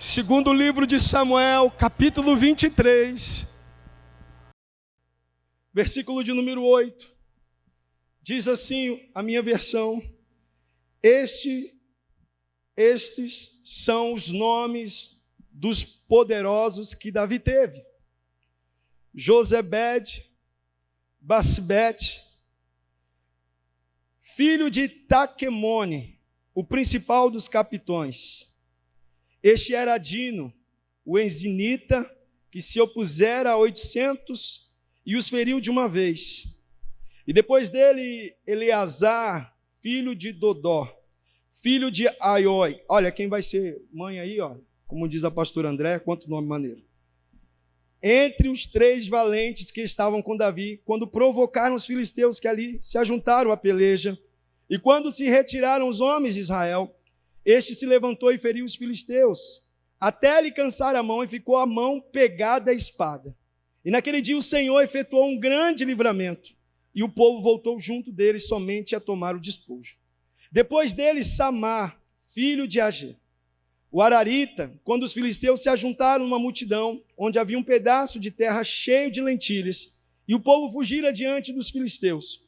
Segundo livro de Samuel, capítulo 23, versículo de número 8. Diz assim a minha versão: Estes são os nomes dos poderosos que Davi teve: Josebed, Basbete, filho de Taquemone, o principal dos capitões. Este era Adino, o enzinita, que se opusera a 800 e os feriu de uma vez. E depois dele, Eleazar, filho de Dodó, filho de Aioi. Olha, quem vai ser mãe aí, ó, como diz a pastora André, quanto nome maneiro. Entre os 3 valentes que estavam com Davi, quando provocaram os filisteus que ali se ajuntaram à peleja, e quando se retiraram os homens de Israel, este se levantou e feriu os filisteus, até lhe cansar a mão, e ficou a mão pegada à espada. E naquele dia o Senhor efetuou um grande livramento, e o povo voltou junto deles somente a tomar o despojo. Depois dele, Samar, filho de Agé, o ararita, quando os filisteus se ajuntaram numa multidão, onde havia um pedaço de terra cheio de lentilhas, e o povo fugira diante dos filisteus.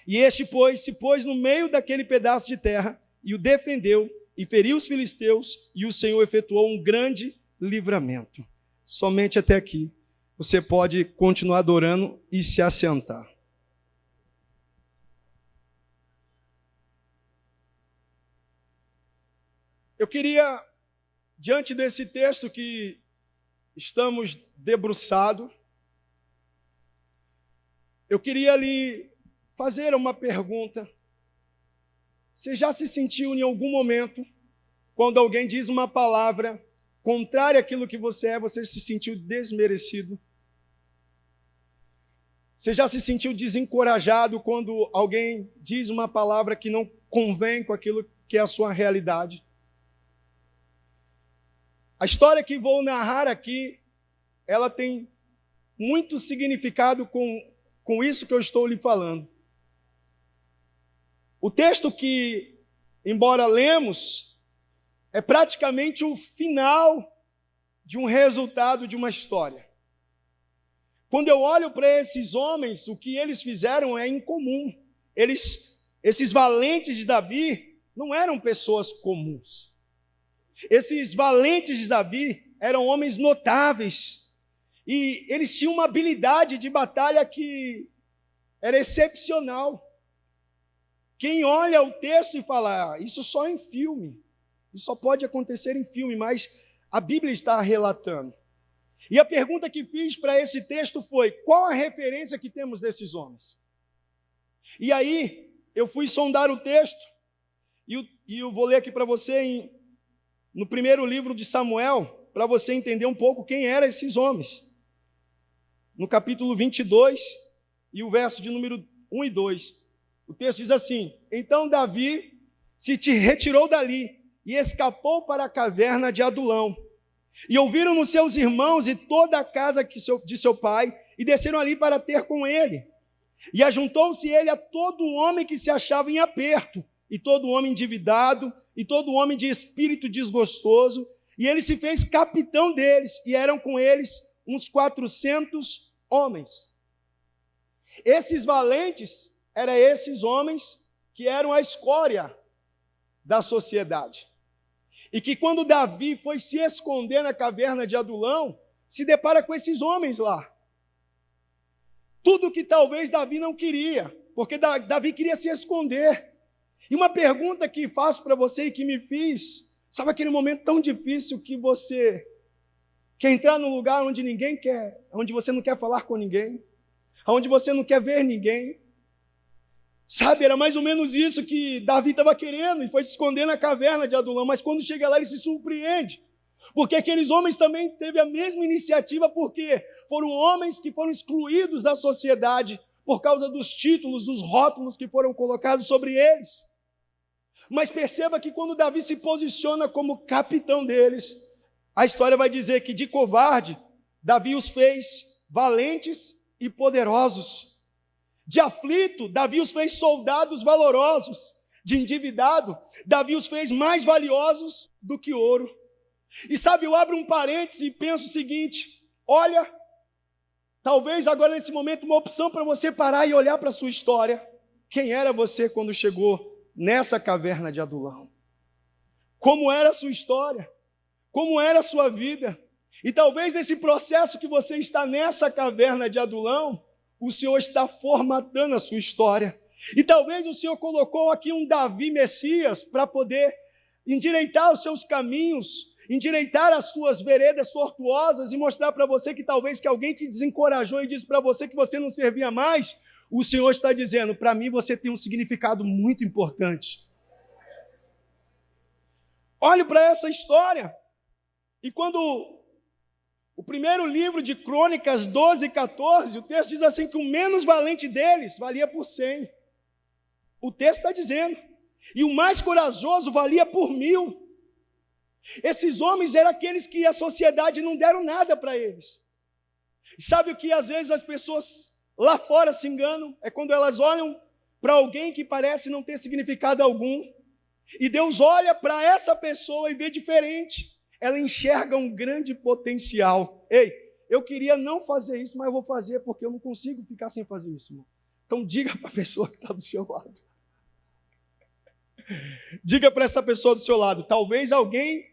E este, se pôs no meio daquele pedaço de terra, e o defendeu, e feriu os filisteus, e o Senhor efetuou um grande livramento. Somente até aqui. Você pode continuar adorando e se assentar. Eu queria, diante desse texto que estamos debruçados, eu queria lhe fazer uma pergunta. Você já se sentiu em algum momento, quando alguém diz uma palavra contrária àquilo que você se sentiu desmerecido? Você já se sentiu desencorajado quando alguém diz uma palavra que não convém com aquilo que é a sua realidade? A história que vou narrar aqui, ela tem muito significado com isso que eu estou lhe falando. O texto que, embora lemos, é praticamente o final de um resultado de uma história. Quando eu olho para esses homens, o que eles fizeram é incomum. Esses valentes de Davi não eram pessoas comuns. Esses valentes de Davi eram homens notáveis. E eles tinham uma habilidade de batalha que era excepcional. Quem olha o texto e fala, isso só em filme, isso só pode acontecer em filme, mas a Bíblia está relatando. E a pergunta que fiz para esse texto foi, qual a referência que temos desses homens? E aí, eu fui sondar o texto, e eu vou ler aqui para você no primeiro livro de Samuel, para você entender um pouco quem eram esses homens. No capítulo 22, e o verso de número 1 e 2. O texto diz assim: Então Davi se retirou dali e escapou para a caverna de Adulão. E ouviram-no seus irmãos e toda a casa de seu pai, e desceram ali para ter com ele. E ajuntou-se ele a todo homem que se achava em aperto, e todo homem endividado, e todo homem de espírito desgostoso, e ele se fez capitão deles, e eram com eles uns 400 homens. Esses valentes eram esses homens que eram a escória da sociedade. E que quando Davi foi se esconder na caverna de Adulão, se depara com esses homens lá. Tudo que talvez Davi não queria, porque Davi queria se esconder. E uma pergunta que faço para você e que me fiz, sabe aquele momento tão difícil que você quer entrar num lugar onde ninguém quer, onde você não quer falar com ninguém, onde você não quer ver ninguém? Sabe, era mais ou menos isso que Davi estava querendo, e foi se esconder na caverna de Adulão, mas quando chega lá ele se surpreende, porque aqueles homens também teve a mesma iniciativa, porque foram homens que foram excluídos da sociedade por causa dos títulos, dos rótulos que foram colocados sobre eles. Mas perceba que quando Davi se posiciona como capitão deles, a história vai dizer que de covarde, Davi os fez valentes e poderosos. De aflito, Davi os fez soldados valorosos. De endividado, Davi os fez mais valiosos do que ouro. E sabe, eu abro um parênteses e penso o seguinte: olha, talvez agora nesse momento uma opção para você parar e olhar para a sua história. Quem era você quando chegou nessa caverna de Adulão? Como era a sua história? Como era a sua vida? E talvez nesse processo que você está nessa caverna de Adulão, o Senhor está formatando a sua história. E talvez o Senhor colocou aqui um Davi Messias para poder endireitar os seus caminhos, endireitar as suas veredas tortuosas e mostrar para você que talvez que alguém que desencorajou e disse para você que você não servia mais, o Senhor está dizendo: para mim você tem um significado muito importante. Olhe para essa história. E quando o primeiro livro de Crônicas 12 e 14, o texto diz assim que o menos valente deles valia por 100. O texto está dizendo. E o mais corajoso valia por 1000. Esses homens eram aqueles que a sociedade não deram nada para eles. E sabe o que às vezes as pessoas lá fora se enganam? É quando elas olham para alguém que parece não ter significado algum. E Deus olha para essa pessoa e vê diferente. Ela enxerga um grande potencial. Ei, eu queria não fazer isso, mas eu vou fazer porque eu não consigo ficar sem fazer isso, irmão. Então diga para a pessoa que está do seu lado. Diga para essa pessoa do seu lado: talvez alguém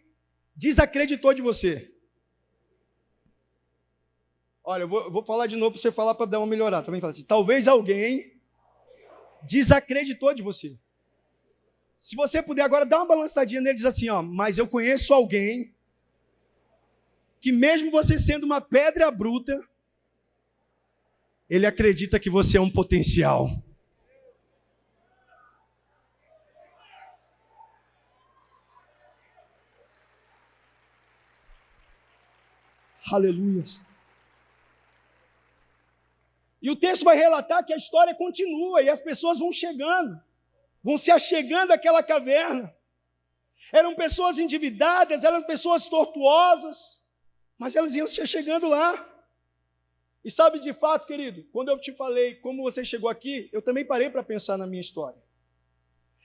desacreditou de você. Olha, eu vou falar de novo para você falar, para dar uma melhorada. Também fala assim: talvez alguém desacreditou de você. Se você puder agora dar uma balançadinha nele e diz assim: ó, mas eu conheço alguém que mesmo você sendo uma pedra bruta, ele acredita que você é um potencial. Aleluia. E o texto vai relatar que a história continua e as pessoas vão chegando, vão se achegando àquela caverna. Eram pessoas endividadas, eram pessoas tortuosas, mas elas iam se chegando lá. E sabe, de fato, querido, quando eu te falei como você chegou aqui, eu também parei para pensar na minha história.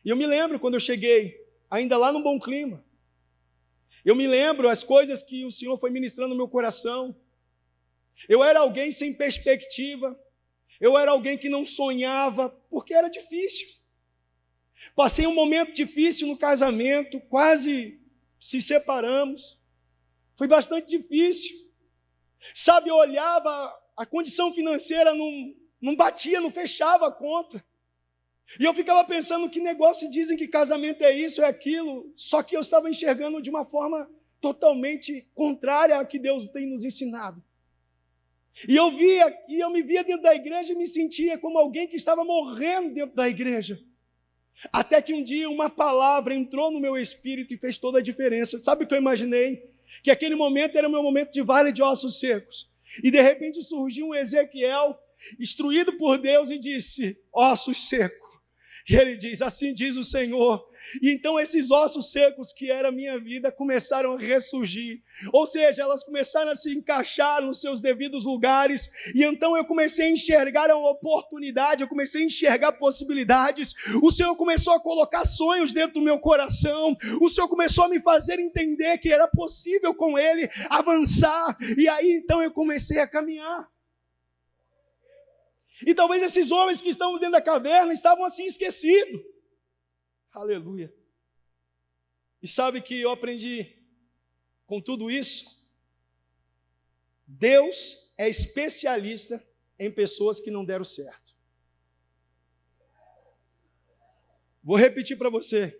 E eu me lembro quando eu cheguei, ainda lá no Bom Clima. Eu me lembro as coisas que o Senhor foi ministrando no meu coração. Eu era alguém sem perspectiva. Eu era alguém que não sonhava, porque era difícil. Passei um momento difícil no casamento, quase se separamos. Foi bastante difícil. Sabe, eu olhava, a condição financeira não batia, não fechava a conta. E eu ficava pensando: que negócio, dizem que casamento é isso, é aquilo. Só que eu estava enxergando de uma forma totalmente contrária à que Deus tem nos ensinado. E eu me via dentro da igreja e me sentia como alguém que estava morrendo dentro da igreja. Até que um dia uma palavra entrou no meu espírito e fez toda a diferença. Sabe o que eu imaginei? Que aquele momento era o meu momento de vale de ossos secos. E de repente surgiu um Ezequiel, instruído por Deus, e disse: ossos secos. E ele diz: assim diz o Senhor. E então esses ossos secos que era a minha vida começaram a ressurgir. Ou seja, elas começaram a se encaixar nos seus devidos lugares. E então eu comecei a enxergar uma oportunidade, eu comecei a enxergar possibilidades. O Senhor começou a colocar sonhos dentro do meu coração. O Senhor começou a me fazer entender que era possível com Ele avançar. E aí então eu comecei a caminhar. E talvez esses homens que estavam dentro da caverna estavam assim esquecidos. Aleluia. E sabe que eu aprendi com tudo isso? Deus é especialista em pessoas que não deram certo. Vou repetir para você.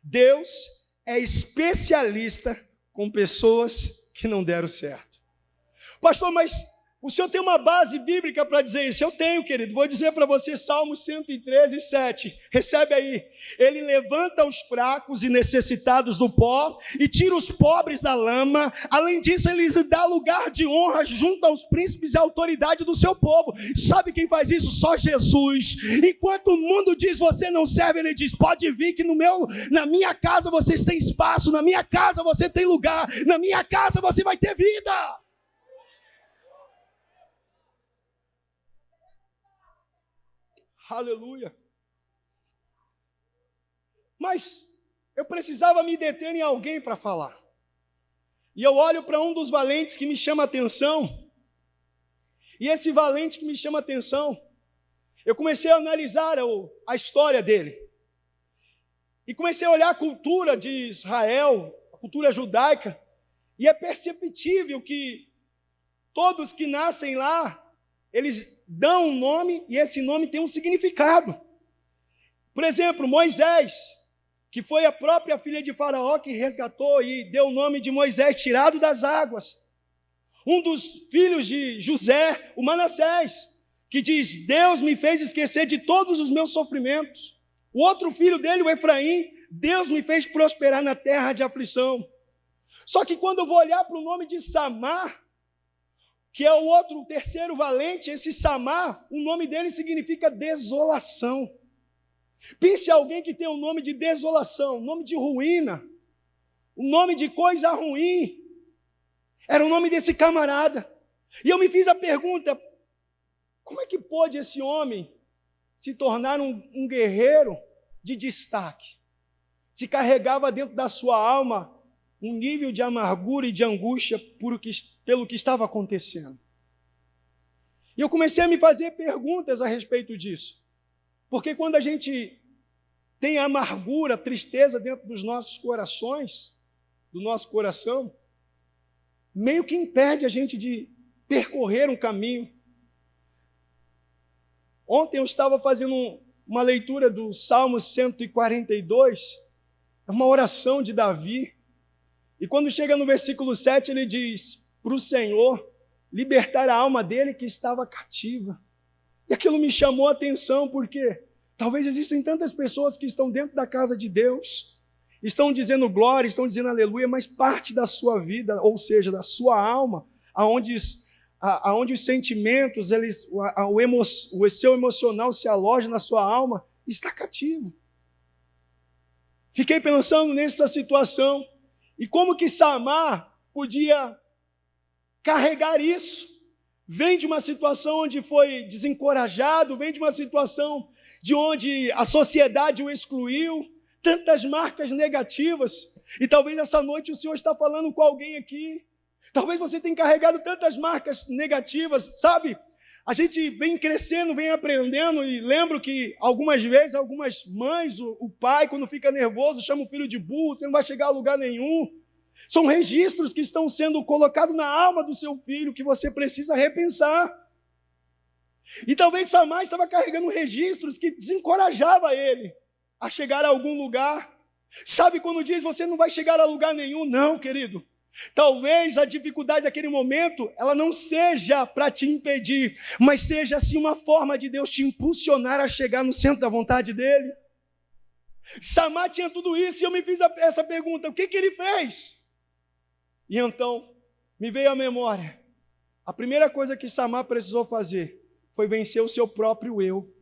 Deus é especialista com pessoas que não deram certo. Pastor, mas o senhor tem uma base bíblica para dizer isso? Eu tenho, querido. Vou dizer para você Salmos 113, 7. Recebe aí. Ele levanta os fracos e necessitados do pó e tira os pobres da lama. Além disso, ele lhes dá lugar de honra junto aos príncipes e autoridade do seu povo. Sabe quem faz isso? Só Jesus. Enquanto o mundo diz: você não serve, ele diz: pode vir que na minha casa vocês têm espaço, na minha casa você tem lugar, na minha casa você vai ter vida. Aleluia. Mas eu precisava me deter em alguém para falar. E eu olho para um dos valentes que me chama a atenção, e esse valente que me chama a atenção, eu comecei a analisar a história dele. E comecei a olhar a cultura de Israel, a cultura judaica, e é perceptível que todos que nascem lá, eles dão um nome, e esse nome tem um significado. Por exemplo, Moisés, que foi a própria filha de Faraó que resgatou e deu o nome de Moisés, tirado das águas. Um dos filhos de José, o Manassés, que diz, Deus me fez esquecer de todos os meus sofrimentos. O outro filho dele, o Efraim, Deus me fez prosperar na terra de aflição. Só que quando eu vou olhar para o nome de Samar, que é o terceiro valente, esse Samar, o nome dele significa desolação. Pense em alguém que tem o nome de desolação, nome de ruína, o nome de coisa ruim. Era o nome desse camarada. E eu me fiz a pergunta, como é que pode esse homem se tornar um guerreiro de destaque? Se carregava dentro da sua alma um nível de amargura e de angústia pelo que estava acontecendo. E eu comecei a me fazer perguntas a respeito disso. Porque quando a gente tem amargura, tristeza dentro dos nossos corações, do nosso coração, meio que impede a gente de percorrer um caminho. Ontem eu estava fazendo uma leitura do Salmo 142, é uma oração de Davi, e quando chega no versículo 7, ele diz para o Senhor libertar a alma dele que estava cativa. E aquilo me chamou a atenção, porque talvez existem tantas pessoas que estão dentro da casa de Deus, estão dizendo glória, estão dizendo aleluia, mas parte da sua vida, ou seja, da sua alma, aonde os sentimentos, o seu emocional se aloja na sua alma, está cativo. Fiquei pensando nessa situação, e como que Samar podia carregar isso? Vem de uma situação onde foi desencorajado, vem de uma situação de onde a sociedade o excluiu, tantas marcas negativas, e talvez essa noite o Senhor está falando com alguém aqui, talvez você tenha carregado tantas marcas negativas, sabe? A gente vem crescendo, vem aprendendo, e lembro que algumas vezes, algumas mães, o pai, quando fica nervoso, chama o filho de burro, você não vai chegar a lugar nenhum. São registros que estão sendo colocados na alma do seu filho, que você precisa repensar. E talvez Samar estava carregando registros que desencorajavam ele a chegar a algum lugar. Sabe quando diz, você não vai chegar a lugar nenhum? Não, querido. Talvez a dificuldade daquele momento, ela não seja para te impedir, mas seja assim uma forma de Deus te impulsionar a chegar no centro da vontade dele. Samar tinha tudo isso, e eu me fiz essa pergunta, o que ele fez? E então, me veio à memória, a primeira coisa que Samar precisou fazer, foi vencer o seu próprio eu.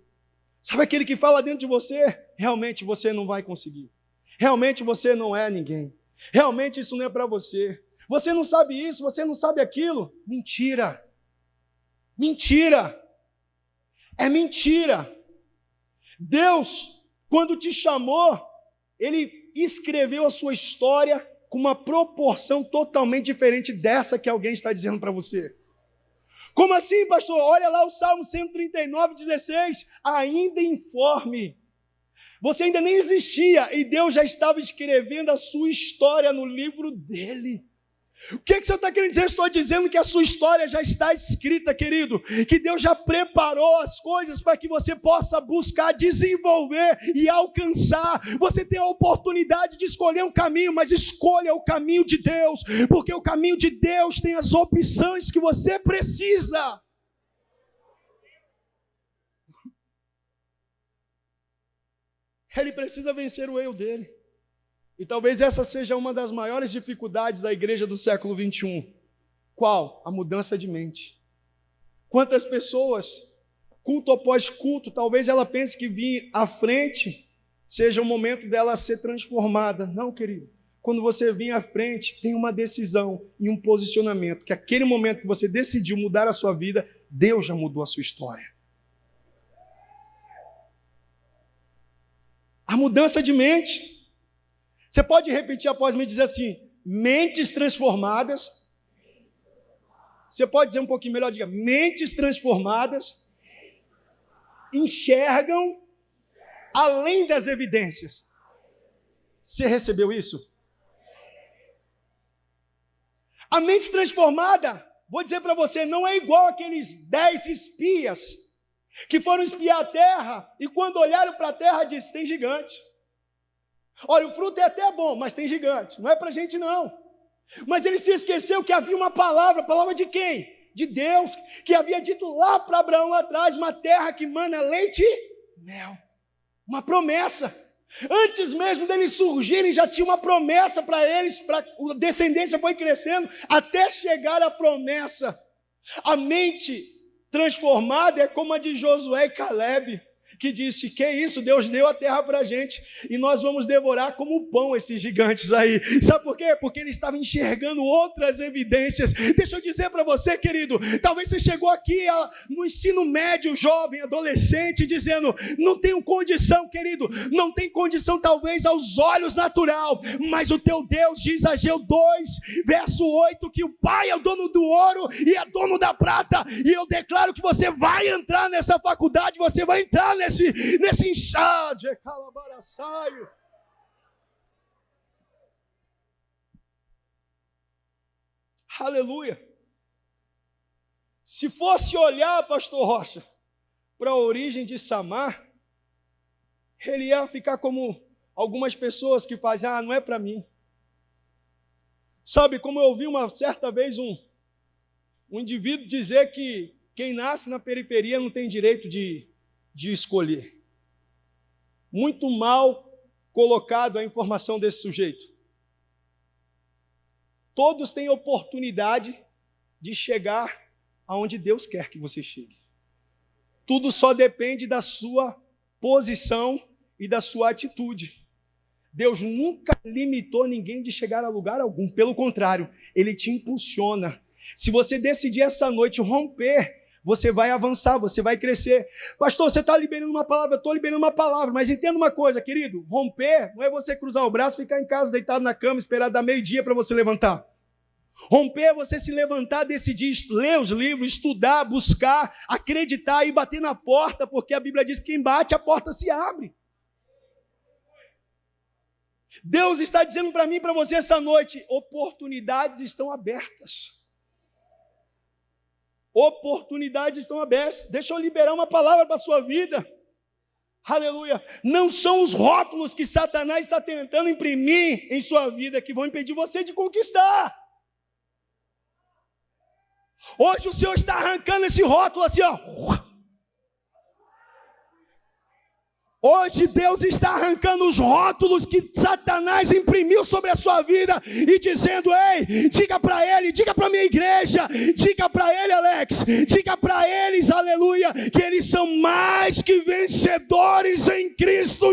Sabe aquele que fala dentro de você? Realmente você não vai conseguir. Realmente você não é ninguém. Realmente isso não é para você. Você não sabe isso, você não sabe aquilo. Mentira. Mentira. É mentira. Deus, quando te chamou, Ele escreveu a sua história com uma proporção totalmente diferente dessa que alguém está dizendo para você. Como assim, pastor? Olha lá o Salmo 139, 16. Ainda informe. Você ainda nem existia e Deus já estava escrevendo a sua história no livro dele. O que você está querendo dizer? Eu estou dizendo que a sua história já está escrita, querido. Que Deus já preparou as coisas para que você possa buscar, desenvolver e alcançar. Você tem a oportunidade de escolher um caminho, mas escolha o caminho de Deus. Porque o caminho de Deus tem as opções que você precisa. Ele precisa vencer o eu dele. E talvez essa seja uma das maiores dificuldades da igreja do século 21. Qual? A mudança de mente. Quantas pessoas, culto após culto, talvez ela pense que vir à frente seja o momento dela ser transformada. Não, querido. Quando você vir à frente, tem uma decisão e um posicionamento, que aquele momento que você decidiu mudar a sua vida, Deus já mudou a sua história. A mudança de mente. Você pode repetir após mim e dizer assim, mentes transformadas. Você pode dizer um pouquinho melhor, diga, mentes transformadas enxergam além das evidências. Você recebeu isso? A mente transformada, vou dizer para você, não é igual aqueles 10 espias que foram espiar a terra e quando olharam para a terra disseram, tem gigante. Olha, o fruto é até bom, mas tem gigante. Não é para a gente não. Mas ele se esqueceu que havia uma palavra de quem? De Deus, que havia dito lá para Abraão lá atrás, uma terra que mana leite e mel. Uma promessa. Antes mesmo deles surgirem, já tinha uma promessa para eles, a descendência foi crescendo, até chegar à promessa. A mente transformada é como a de Josué e Caleb, que disse, que isso, Deus deu a terra para a gente, e nós vamos devorar como pão esses gigantes aí. Sabe por quê? Porque ele estava enxergando outras evidências. Deixa eu dizer para você, querido, talvez você chegou aqui no ensino médio, jovem, adolescente, dizendo, não tenho condição, querido, não tem condição talvez aos olhos natural, mas o teu Deus diz, Ageu 2, verso 8, que o Pai é o dono do ouro e é dono da prata, e eu declaro que você vai entrar nessa faculdade, você vai entrar nesse inchado, aleluia. Se fosse olhar, pastor Rocha, para a origem de Samar, ele ia ficar como algumas pessoas que fazem, não é para mim. Sabe, como eu ouvi uma certa vez um indivíduo dizer que quem nasce na periferia não tem direito de escolher. Muito mal colocado a informação desse sujeito. Todos têm oportunidade de chegar aonde Deus quer que você chegue. Tudo só depende da sua posição e da sua atitude. Deus nunca limitou ninguém de chegar a lugar algum. Pelo contrário, Ele te impulsiona. Se você decidir essa noite romper, você vai avançar, você vai crescer. Pastor, você está liberando uma palavra, eu estou liberando uma palavra, mas entenda uma coisa, querido, romper não é você cruzar o braço, ficar em casa, deitado na cama, esperar dar meio-dia para você levantar. Romper é você se levantar, decidir, ler os livros, estudar, buscar, acreditar e bater na porta, porque a Bíblia diz que quem bate, a porta se abre. Deus está dizendo para mim e para você essa noite, oportunidades estão abertas. Oportunidades estão abertas. Deixa eu liberar uma palavra para a sua vida. Aleluia. Não são os rótulos que Satanás está tentando imprimir em sua vida que vão impedir você de conquistar. Hoje o Senhor está arrancando esse rótulo assim, ó. Hoje Deus está arrancando os rótulos que Satanás imprimiu sobre a sua vida e dizendo, ei, diga para ele, diga para a minha igreja, diga para ele, Alex, diga para eles, aleluia, que eles são mais que vencedores em Cristo.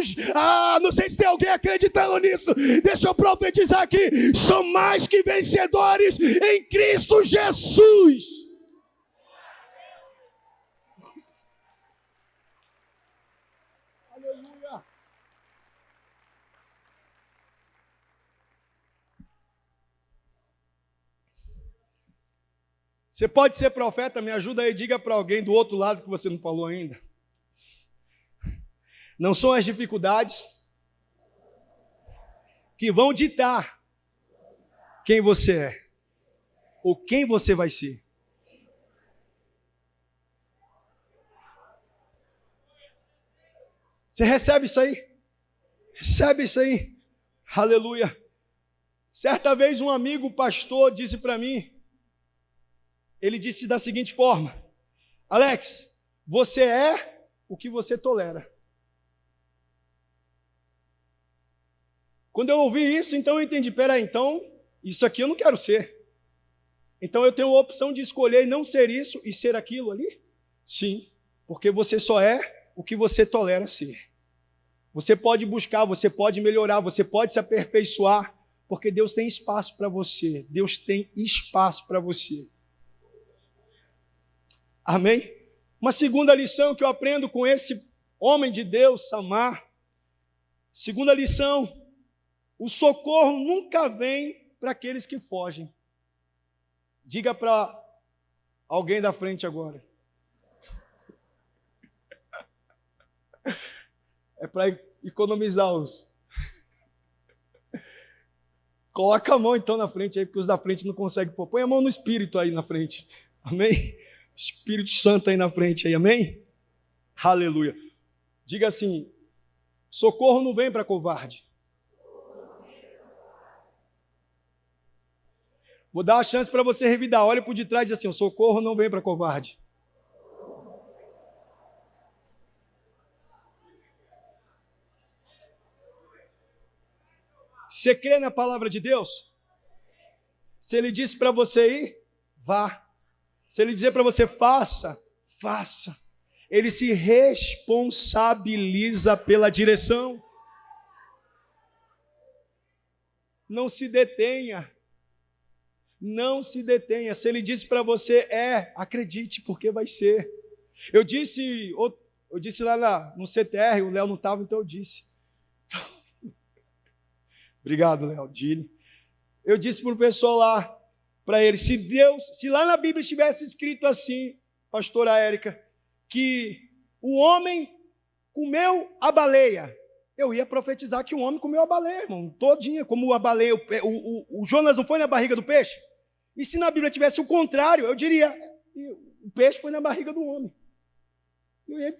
Não sei se tem alguém acreditando nisso, deixa eu profetizar aqui, são mais que vencedores em Cristo Jesus. Você pode ser profeta, me ajuda aí, diga para alguém do outro lado que você não falou ainda. Não são as dificuldades que vão ditar quem você é, ou quem você vai ser. Você recebe isso aí? Recebe isso aí? Aleluia. Certa vez um amigo pastor disse para mim, ele disse da seguinte forma, Alex, você é o que você tolera. Quando eu ouvi isso, então eu entendi, peraí, então isso aqui eu não quero ser. Então eu tenho a opção de escolher não ser isso e ser aquilo ali? Sim, porque você só é o que você tolera ser. Você pode buscar, você pode melhorar, você pode se aperfeiçoar, porque Deus tem espaço para você. Deus tem espaço para você. Amém? Uma segunda lição que eu aprendo com esse homem de Deus, Samar. Segunda lição, o socorro nunca vem para aqueles que fogem. Diga para alguém da frente agora. É para economizar os. Coloca a mão então na frente aí, porque os da frente não conseguem pôr. Põe a mão no Espírito aí na frente. Amém? Espírito Santo aí na frente aí, amém? Aleluia. Diga assim: socorro não vem para covarde. Vou dar uma chance para você revidar. Olha por detrás e diz assim: o socorro não vem para covarde. Você crê na palavra de Deus? Se Ele disse para você ir, vá. Se Ele dizer para você faça, faça. Ele se responsabiliza pela direção. Não se detenha. Não se detenha. Se Ele disse para você acredite, porque vai ser. Eu disse lá no CTR, o Léo não estava, então eu disse. Obrigado, Léo, Dile. Eu disse para o pessoal lá, para ele, se lá na Bíblia estivesse escrito assim, pastora Érica, que o homem comeu a baleia, eu ia profetizar que o homem comeu a baleia, irmão, todinha, como a baleia, o Jonas não foi na barriga do peixe? E se na Bíblia tivesse o contrário, eu diria, o peixe foi na barriga do homem.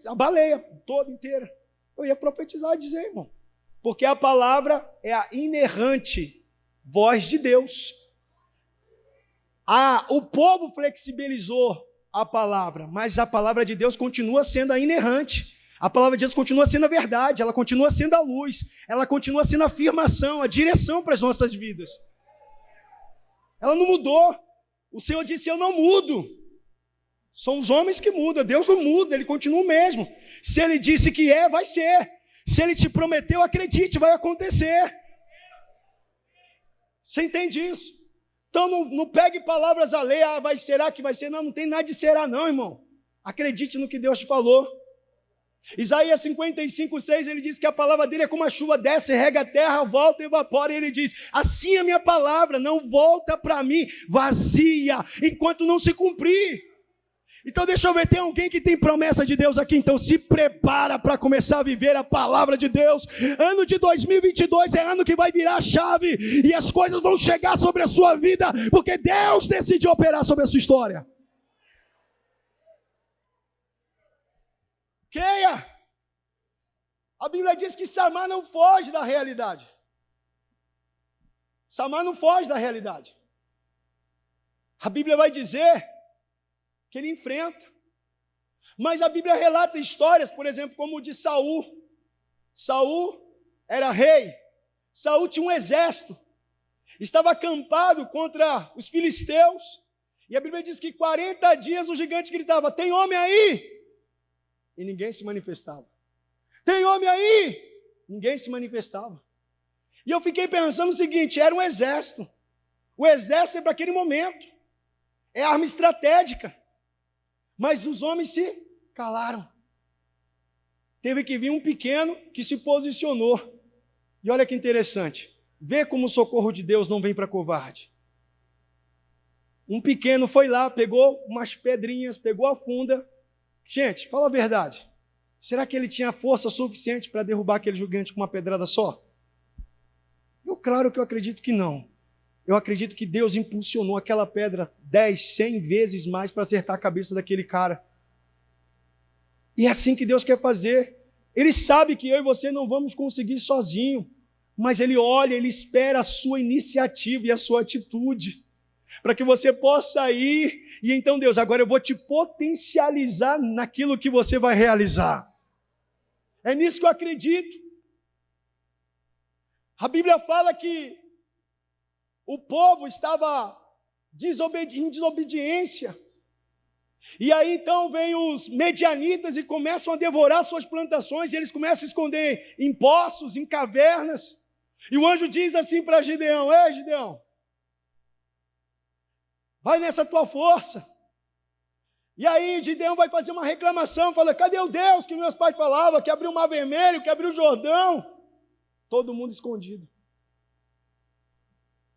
A baleia toda inteira. Eu ia profetizar e dizer, irmão. Porque a palavra é a inerrante voz de Deus. O povo flexibilizou a palavra, mas a palavra de Deus continua sendo a inerrante. A palavra de Deus continua sendo a verdade, ela continua sendo a luz, ela continua sendo a afirmação, a direção para as nossas vidas. Ela não mudou. O Senhor disse: eu não mudo. São os homens que mudam, Deus não muda, Ele continua o mesmo. Se Ele disse que vai ser. Se Ele te prometeu, acredite, vai acontecer. Você entende isso? Então não pegue palavras alheias, será que vai ser? Não tem nada de será não, irmão. Acredite no que Deus te falou. Isaías 55:6, ele diz que a palavra dele é como a chuva desce, rega a terra, volta e evapora, e ele diz: assim a minha palavra não volta para mim vazia, enquanto não se cumprir. Então deixa eu ver, tem alguém que tem promessa de Deus aqui? Então se prepara para começar a viver a palavra de Deus. Ano de 2022 é ano que vai virar a chave, e as coisas vão chegar sobre a sua vida, porque Deus decide operar sobre a sua história. Creia. A Bíblia diz que Samar não foge da realidade. Samar não foge da realidade. A Bíblia vai dizer que ele enfrenta. Mas a Bíblia relata histórias, por exemplo, como o de Saul. Saul era rei. Saul tinha um exército. Estava acampado contra os filisteus. E a Bíblia diz que 40 dias o gigante gritava: tem homem aí? E ninguém se manifestava. Tem homem aí? Ninguém se manifestava. E eu fiquei pensando o seguinte: era um exército. O exército é para aquele momento. É arma estratégica. Mas os homens se calaram. Teve que vir um pequeno que se posicionou. E olha que interessante. Vê como o socorro de Deus não vem para covarde. Um pequeno foi lá, pegou umas pedrinhas, pegou a funda. Gente, fala a verdade. Será que ele tinha força suficiente para derrubar aquele gigante com uma pedrada só? Claro que eu acredito que não. Eu acredito que Deus impulsionou aquela pedra 10, 100 vezes mais para acertar a cabeça daquele cara. E é assim que Deus quer fazer. Ele sabe que eu e você não vamos conseguir sozinho, mas Ele olha, Ele espera a sua iniciativa e a sua atitude, para que você possa ir, e então Deus, agora eu vou te potencializar naquilo que você vai realizar. É nisso que eu acredito. A Bíblia fala que o povo estava em desobediência. E aí então vem os medianitas e começam a devorar suas plantações, e eles começam a esconder em poços, em cavernas. E o anjo diz assim para Gideão: ei, Gideão, vai nessa tua força. E aí Gideão vai fazer uma reclamação, fala: cadê o Deus que meus pais falavam, que abriu o Mar Vermelho, que abriu o Jordão? Todo mundo escondido.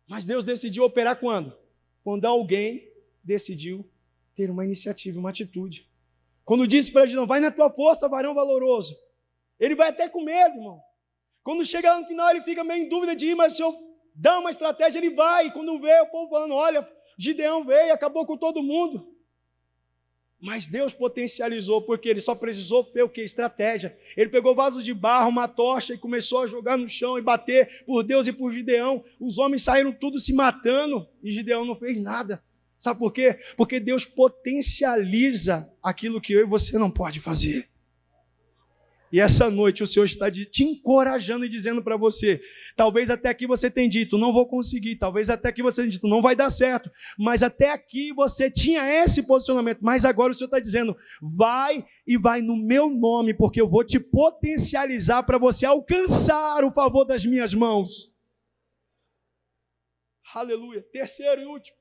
Mas Deus decidiu operar quando? Quando alguém decidiu ter uma iniciativa, uma atitude. Quando disse para Gideão, vai na tua força, varão valoroso. Ele vai até com medo, irmão. Quando chega lá no final, ele fica meio em dúvida de ir, mas se eu dar uma estratégia, ele vai. E quando vê o povo falando, olha, Gideão veio, acabou com todo mundo. Mas Deus potencializou, porque ele só precisou ter o quê? Estratégia. Ele pegou vasos de barro, uma tocha e começou a jogar no chão e bater por Deus e por Gideão. Os homens saíram tudo se matando e Gideão não fez nada. Sabe por quê? Porque Deus potencializa aquilo que eu e você não pode fazer. E essa noite o Senhor está te encorajando e dizendo para você, talvez até aqui você tenha dito, não vou conseguir, talvez até aqui você tenha dito, não vai dar certo, mas até aqui você tinha esse posicionamento, mas agora o Senhor está dizendo, vai e vai no meu nome, porque eu vou te potencializar para você alcançar o favor das minhas mãos. Aleluia. Terceiro e último.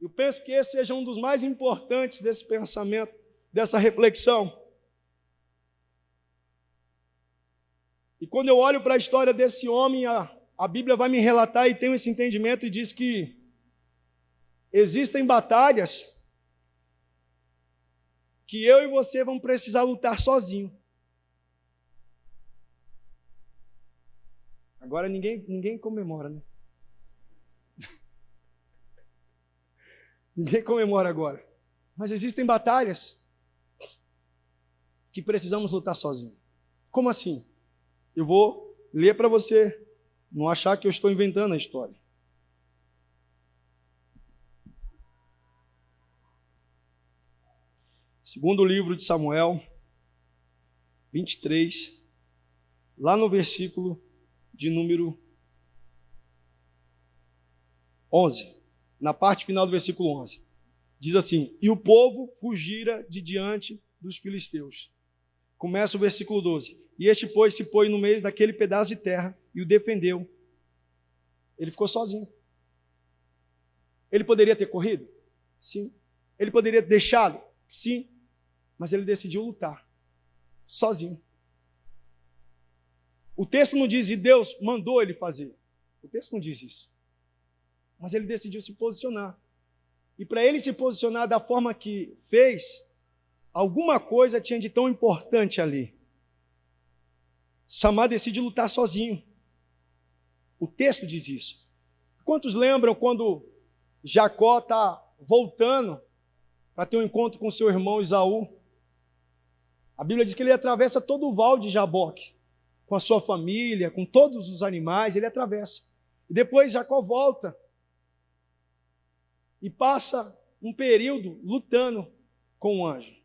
Eu penso que esse seja um dos mais importantes desse pensamento, dessa reflexão. E quando eu olho para a história desse homem, a Bíblia vai me relatar e tenho esse entendimento e diz que existem batalhas que eu e você vamos precisar lutar sozinho. Agora ninguém comemora, né? Ninguém comemora agora. Mas existem batalhas que precisamos lutar sozinho. Como assim? Eu vou ler para você não achar que eu estou inventando a história. Segundo livro de Samuel, 23, lá no versículo de número 11, na parte final do versículo 11, diz assim, e o povo fugira de diante dos filisteus. Começa o versículo 12. E este, pois, se pôs no meio daquele pedaço de terra e o defendeu. Ele ficou sozinho. Ele poderia ter corrido? Sim. Ele poderia ter deixado? Sim. Mas ele decidiu lutar. Sozinho. O texto não diz, e Deus mandou ele fazer. O texto não diz isso. Mas ele decidiu se posicionar. E para ele se posicionar da forma que fez, alguma coisa tinha de tão importante ali. Samar decide lutar sozinho. O texto diz isso. Quantos lembram quando Jacó está voltando para ter um encontro com seu irmão Esaú? A Bíblia diz que ele atravessa todo o vale de Jaboque, com a sua família, com todos os animais, ele atravessa. E depois Jacó volta e passa um período lutando com o anjo.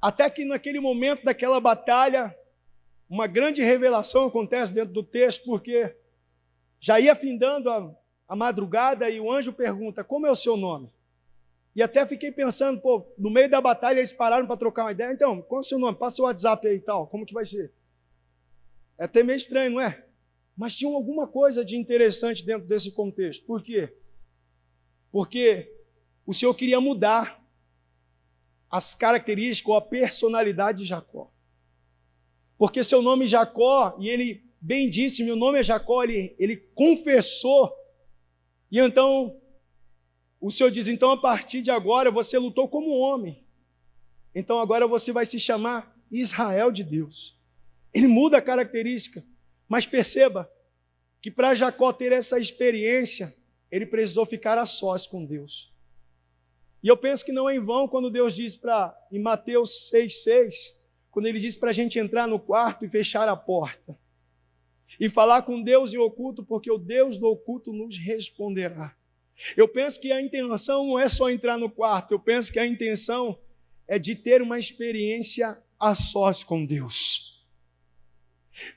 Até que naquele momento daquela batalha, uma grande revelação acontece dentro do texto, porque já ia findando a madrugada e o anjo pergunta, como é o seu nome? E até fiquei pensando, no meio da batalha eles pararam para trocar uma ideia, então, qual é o seu nome? Passa o WhatsApp aí e tal, como que vai ser? É até meio estranho, não é? Mas tinha alguma coisa de interessante dentro desse contexto. Por quê? Porque o Senhor queria mudar as características ou a personalidade de Jacó. Porque seu nome é Jacó, e ele bem disse, meu nome é Jacó, ele confessou, e então o Senhor diz, então a partir de agora você lutou como homem, então agora você vai se chamar Israel de Deus. Ele muda a característica, mas perceba que para Jacó ter essa experiência, ele precisou ficar a sós com Deus. E eu penso que não é em vão quando Deus diz em Mateus 6,6, quando ele diz para a gente entrar no quarto e fechar a porta. E falar com Deus em oculto, porque o Deus do oculto nos responderá. Eu penso que a intenção não é só entrar no quarto, eu penso que a intenção é de ter uma experiência a sós com Deus.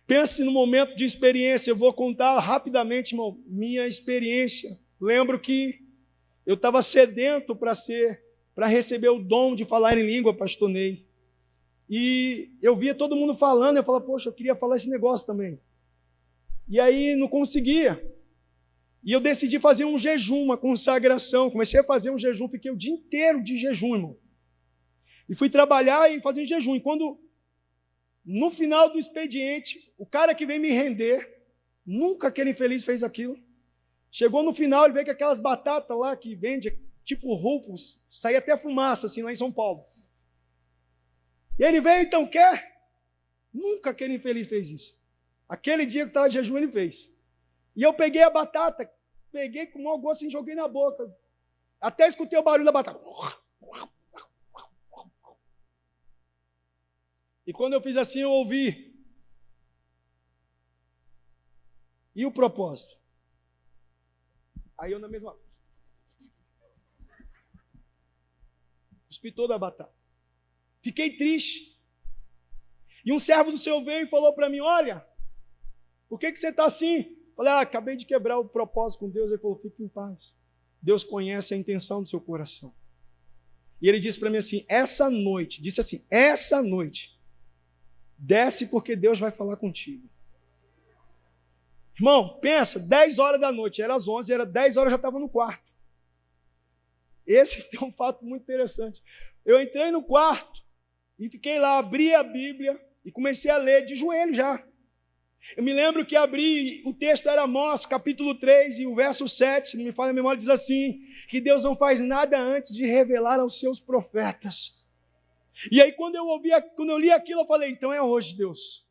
Pense no momento de experiência, eu vou contar rapidamente, irmão, minha experiência. Lembro que eu estava sedento para receber o dom de falar em língua, pastor Ney. E eu via todo mundo falando, eu falava, poxa, eu queria falar esse negócio também. E aí não conseguia. E eu decidi fazer um jejum, uma consagração. Comecei a fazer um jejum, fiquei o dia inteiro de jejum, irmão. E fui trabalhar e fazer um jejum. E quando, no final do expediente, o cara que veio me render, Nunca aquele infeliz fez aquilo. Chegou no final, ele veio com aquelas batatas lá que vende, tipo Rufus, saía até fumaça, assim, lá em São Paulo. E ele veio, então, quer? Nunca aquele infeliz fez isso. Aquele dia que estava de jejum, ele fez. E eu peguei a batata, peguei com mau gosto assim, joguei na boca. Até escutei o barulho da batata. E quando eu fiz assim, eu ouvi. E o propósito? Aí eu na mesma... cuspi toda a batata. Fiquei triste. E um servo do Senhor veio e falou para mim, olha, por que você está assim? Falei, acabei de quebrar o propósito com Deus. Ele falou, fique em paz. Deus conhece a intenção do seu coração. E ele disse para mim assim, essa noite, desce porque Deus vai falar contigo. Irmão, pensa, 10 horas da noite, era às 11, era 10 horas, eu já estava no quarto. Esse é um fato muito interessante. Eu entrei no quarto e fiquei lá, abri a Bíblia e comecei a ler de joelho já. Eu me lembro que abri, o texto era Amós, capítulo 3, e o verso 7, se não me falha a memória, diz assim, que Deus não faz nada antes de revelar aos seus profetas. E aí quando eu li aquilo, eu falei, então é hoje, Deus.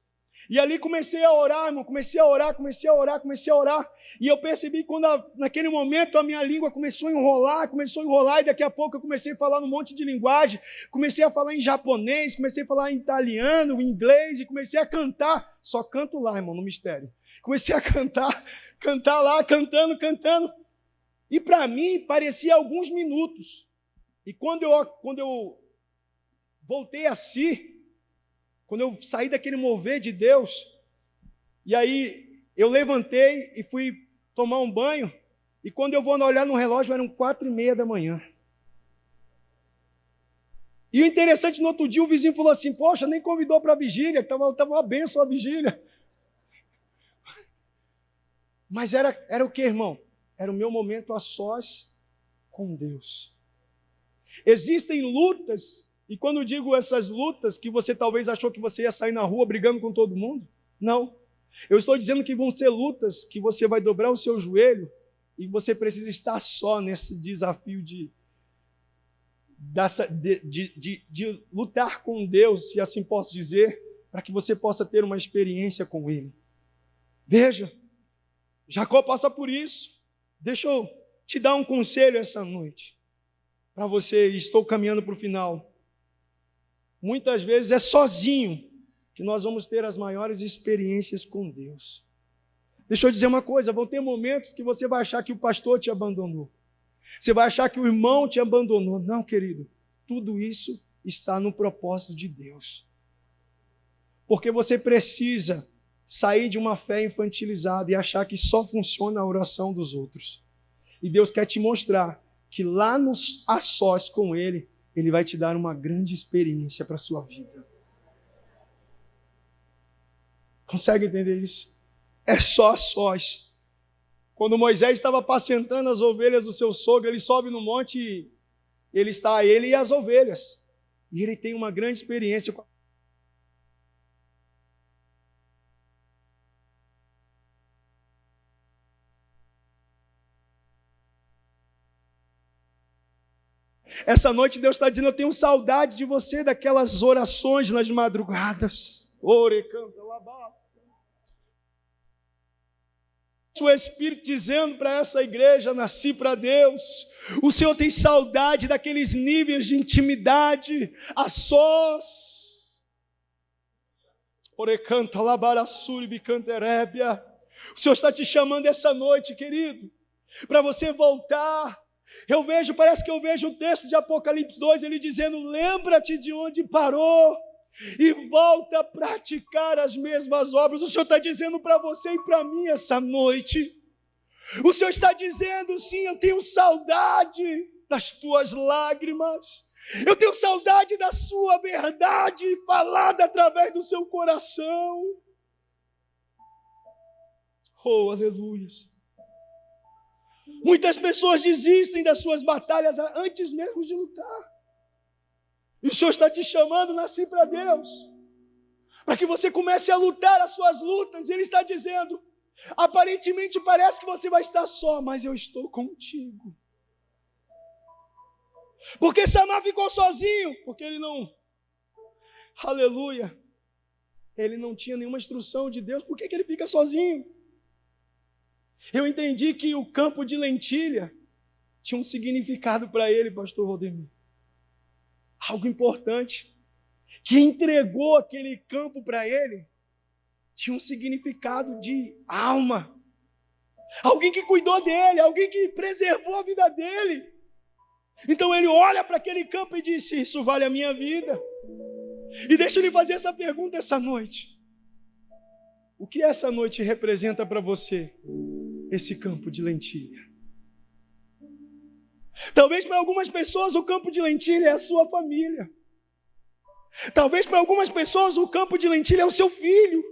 E ali comecei a orar, irmão, comecei a orar, e eu percebi que naquele momento a minha língua começou a enrolar, e daqui a pouco eu comecei a falar um monte de linguagem, comecei a falar em japonês, comecei a falar em italiano, em inglês, e comecei a cantar, só canto lá, irmão, no mistério. Comecei a cantar lá, cantando, e para mim parecia alguns minutos, e quando eu voltei a si, quando eu saí daquele mover de Deus, e aí eu levantei e fui tomar um banho, e quando eu vou olhar no relógio, eram 4:30 da manhã. E o interessante, no outro dia, o vizinho falou assim, poxa, nem convidou para a vigília, estava uma bênção a vigília. Mas era o que, irmão? Era o meu momento a sós com Deus. Existem lutas. E quando eu digo essas lutas, que você talvez achou que você ia sair na rua brigando com todo mundo, não. Eu estou dizendo que vão ser lutas que você vai dobrar o seu joelho e você precisa estar só nesse desafio de lutar com Deus, se assim posso dizer, para que você possa ter uma experiência com Ele. Veja, Jacó passa por isso. Deixa eu te dar um conselho essa noite, para você, estou caminhando para o final. Muitas vezes é sozinho que nós vamos ter as maiores experiências com Deus. Deixa eu dizer uma coisa, vão ter momentos que você vai achar que o pastor te abandonou. Você vai achar que o irmão te abandonou. Não, querido, tudo isso está no propósito de Deus. Porque você precisa sair de uma fé infantilizada e achar que só funciona a oração dos outros. E Deus quer te mostrar que lá a sós com Ele, Ele vai te dar uma grande experiência para a sua vida. Consegue entender isso? É só a sós. Quando Moisés estava apacentando as ovelhas do seu sogro, ele sobe no monte e ele e as ovelhas. E ele tem uma grande experiência com a... Essa noite Deus está dizendo, eu tenho saudade de você, daquelas orações nas madrugadas. Ore, canta, labá. O Espírito dizendo para essa igreja, nasci para Deus. O Senhor tem saudade daqueles níveis de intimidade a sós. Ore, canta, labarassuri, bicanterébia. O Senhor está te chamando essa noite, querido, para você voltar. Parece que eu vejo o texto de Apocalipse 2, ele dizendo, lembra-te de onde parou e volta a praticar as mesmas obras. O Senhor está dizendo para você e para mim essa noite. O Senhor está dizendo, sim, eu tenho saudade das tuas lágrimas, eu tenho saudade da sua verdade falada através do seu coração. Oh, aleluia. Muitas pessoas desistem das suas batalhas antes mesmo de lutar. E o Senhor está te chamando, nasci para Deus, para que você comece a lutar as suas lutas. Ele está dizendo, Aparentemente parece que você vai estar só, mas eu estou contigo. Porque Samar ficou sozinho, porque ele não, aleluia, ele não tinha nenhuma instrução de Deus. Por que ele fica sozinho? Eu entendi que o campo de lentilha tinha um significado para ele, pastor Valdemir. Algo importante. Que entregou aquele campo para ele tinha um significado de alma. Alguém que cuidou dele, alguém que preservou a vida dele. Então ele olha para aquele campo e disse: isso vale a minha vida. E deixa eu lhe fazer essa pergunta essa noite. O que essa noite representa para você esse campo de lentilha? Talvez para algumas pessoas o campo de lentilha é a sua família. Talvez para algumas pessoas o campo de lentilha é o seu filho.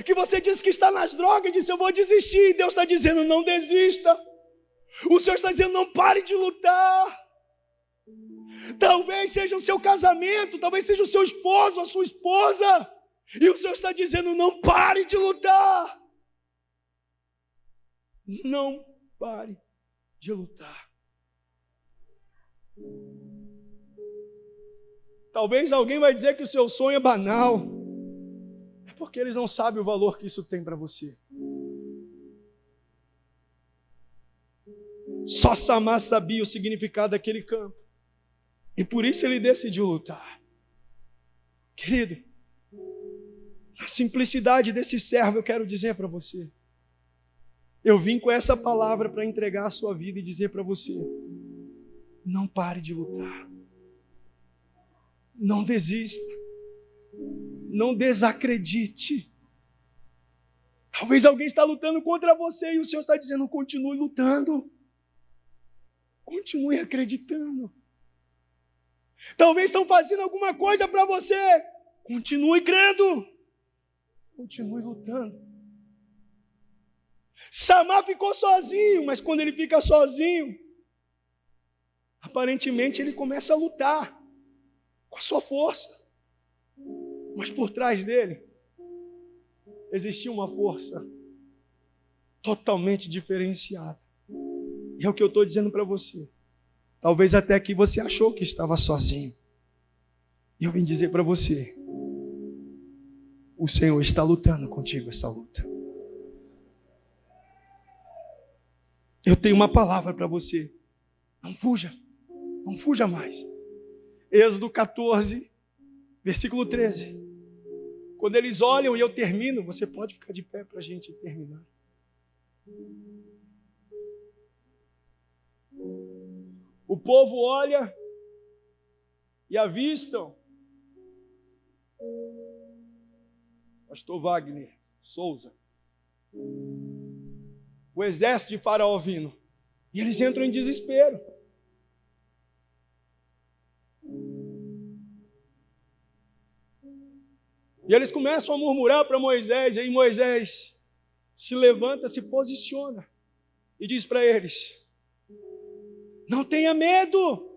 Que você disse que está nas drogas e disse: eu vou desistir. E Deus está dizendo: não desista. O Senhor está dizendo: não pare de lutar. Talvez seja o seu casamento, talvez seja o seu esposo, a sua esposa. E o Senhor está dizendo: não pare de lutar. Não pare de lutar. Talvez alguém vai dizer que o seu sonho é banal. É porque eles não sabem o valor que isso tem para você. Só Samar sabia o significado daquele campo. E por isso ele decidiu lutar. Querido, na simplicidade desse servo eu quero dizer para você. Eu vim com essa palavra para entregar a sua vida e dizer para você: não pare de lutar. Não desista. Não desacredite. Talvez alguém está lutando contra você e o Senhor está dizendo: continue lutando. Continue acreditando. Talvez estão fazendo alguma coisa para você. Continue crendo. Continue lutando. Samar ficou sozinho, mas quando ele fica sozinho, aparentemente ele começa a lutar com a sua força. Mas por trás dele existia uma força totalmente diferenciada. E é o que eu estou dizendo para você. Talvez até que você achou que estava sozinho. E eu vim dizer para você: o Senhor está lutando contigo essa luta. Eu tenho uma palavra para você. Não fuja. Não fuja mais. Êxodo 14, versículo 13. Quando eles olham e eu termino, você pode ficar de pé para a gente terminar. O povo olha e avistam pastor Wagner Souza, o exército de Faraó vindo, e eles entram em desespero. E eles começam a murmurar para Moisés, e aí Moisés se levanta, se posiciona e diz para eles: não tenha medo.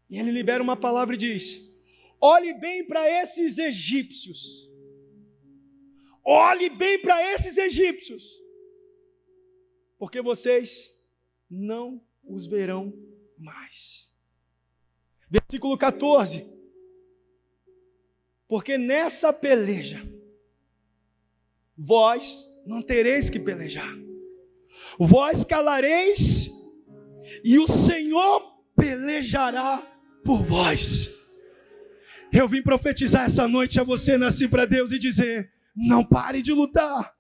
E ele libera uma palavra e diz: olhe bem para esses egípcios. Olhe bem para esses egípcios, porque vocês não os verão mais. Versículo 14. Porque nessa peleja, vós não tereis que pelejar. Vós calareis, e o Senhor pelejará por vós. Eu vim profetizar essa noite a você, nasci para Deus, e dizer: não pare de lutar.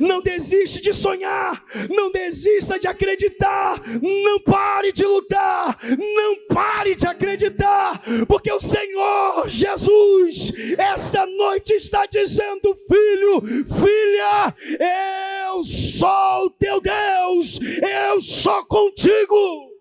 Não desiste de sonhar, não desista de acreditar, não pare de lutar, não pare de acreditar, porque o Senhor Jesus, essa noite está dizendo: filho, filha, eu sou o teu Deus, eu sou contigo.